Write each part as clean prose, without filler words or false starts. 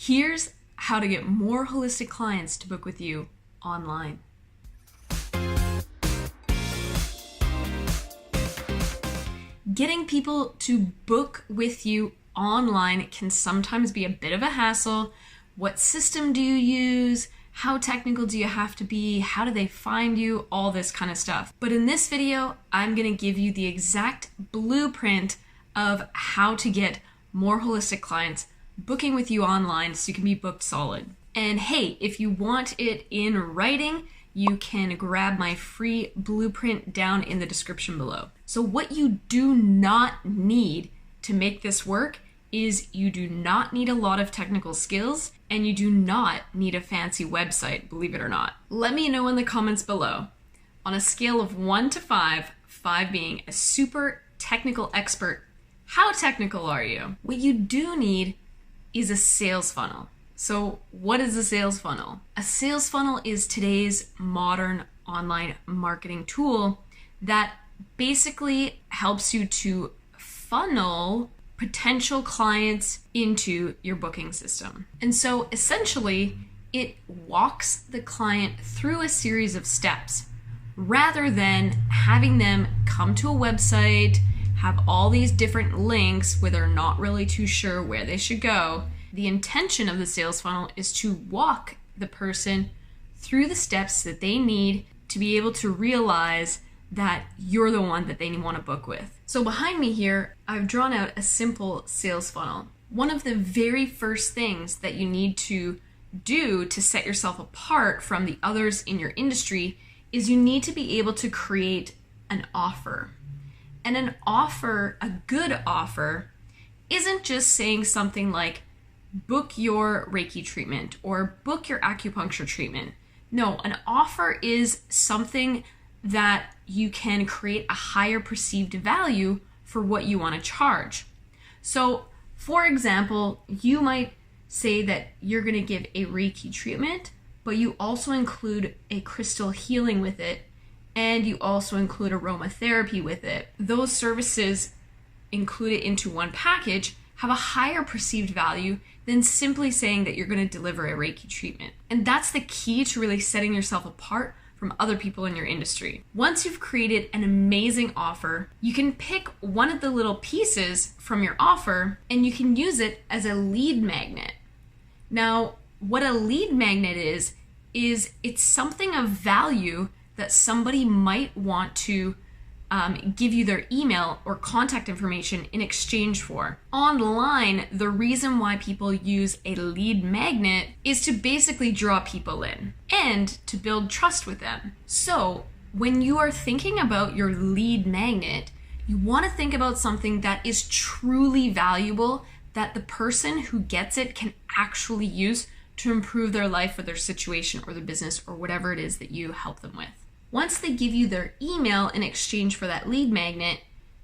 Here's how to get more holistic clients to book with you online. Getting people to book with you online can sometimes be a bit of a hassle. What system do you use? How technical do you have to be? How do they find you? All this kind of stuff. But in this video, I'm going to give you the exact blueprint of how to get more holistic clients booking with you online so you can be booked solid. And hey, if you want it in writing, you can grab my free blueprint down in the description below. So what you do not need to make this work is you do not need a lot of technical skills and you do not need a fancy website, believe it or not. Let me know in the comments below. On a scale of 1 to 5, 5 being a super technical expert, how technical are you? What you do need is a sales funnel. So what is a sales funnel? A sales funnel is today's modern online marketing tool that basically helps you to funnel potential clients into your booking system. And so essentially, it walks the client through a series of steps rather than having them come to a website, have all these different links where they're not really too sure where they should go. The intention of the sales funnel is to walk the person through the steps that they need to be able to realize that you're the one that they want to book with. So behind me here, I've drawn out a simple sales funnel. One of the very first things that you need to do to set yourself apart from the others in your industry is you need to be able to create an offer. And an offer, a good offer, isn't just saying something like, book your Reiki treatment or book your acupuncture treatment. No, an offer is something that you can create a higher perceived value for what you want to charge. So, for example, you might say that you're going to give a Reiki treatment, but you also include a crystal healing with it, and you also include aromatherapy with it. Those services included into one package have a higher perceived value than simply saying that you're going to deliver a Reiki treatment. And that's the key to really setting yourself apart from other people in your industry. Once you've created an amazing offer, you can pick one of the little pieces from your offer and you can use it as a lead magnet. Now, what a lead magnet is it's something of value that somebody might want to give you their email or contact information in exchange for. Online, the reason why people use a lead magnet is to basically draw people in and to build trust with them. So when you are thinking about your lead magnet, you want to think about something that is truly valuable that the person who gets it can actually use to improve their life or their situation or the business or whatever it is that you help them with. Once they give you their email in exchange for that lead magnet,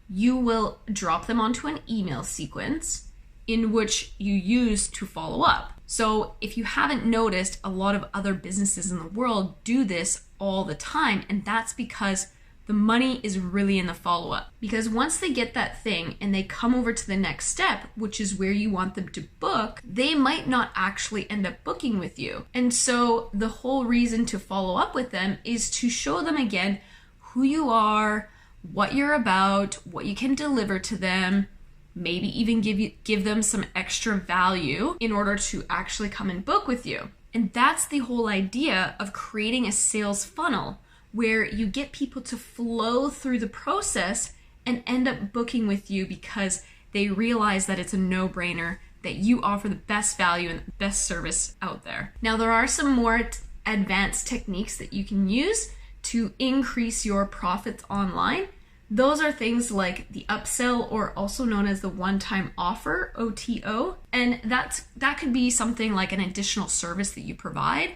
you will drop them onto an email sequence in which you use to follow up. So if you haven't noticed, a lot of other businesses in the world do this all the time, and that's because the money is really in the follow-up. Because once they get that thing and they come over to the next step, which is where you want them to book, they might not actually end up booking with you. And so the whole reason to follow up with them is to show them again who you are, what you're about, what you can deliver to them, maybe even give them some extra value in order to actually come and book with you. And that's the whole idea of creating a sales funnel, where you get people to flow through the process and end up booking with you because they realize that it's a no-brainer, that you offer the best value and the best service out there. Now, there are some more advanced techniques that you can use to increase your profits online. Those are things like the upsell, or also known as the one-time offer, OTO. And that could be something like an additional service that you provide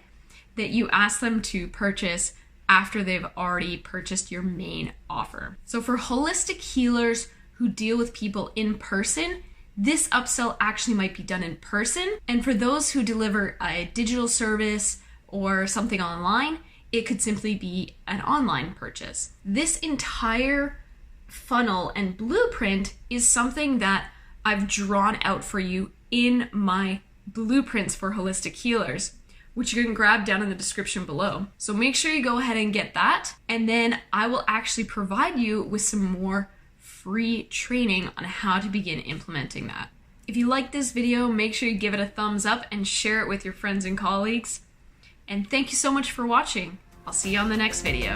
that you ask them to purchase after they've already purchased your main offer. So for holistic healers who deal with people in person, this upsell actually might be done in person. And for those who deliver a digital service or something online, it could simply be an online purchase. This entire funnel and blueprint is something that I've drawn out for you in my blueprints for holistic healers, which you can grab down in the description below. So make sure you go ahead and get that. And then I will actually provide you with some more free training on how to begin implementing that. If you like this video, make sure you give it a thumbs up and share it with your friends and colleagues. And thank you so much for watching. I'll see you on the next video.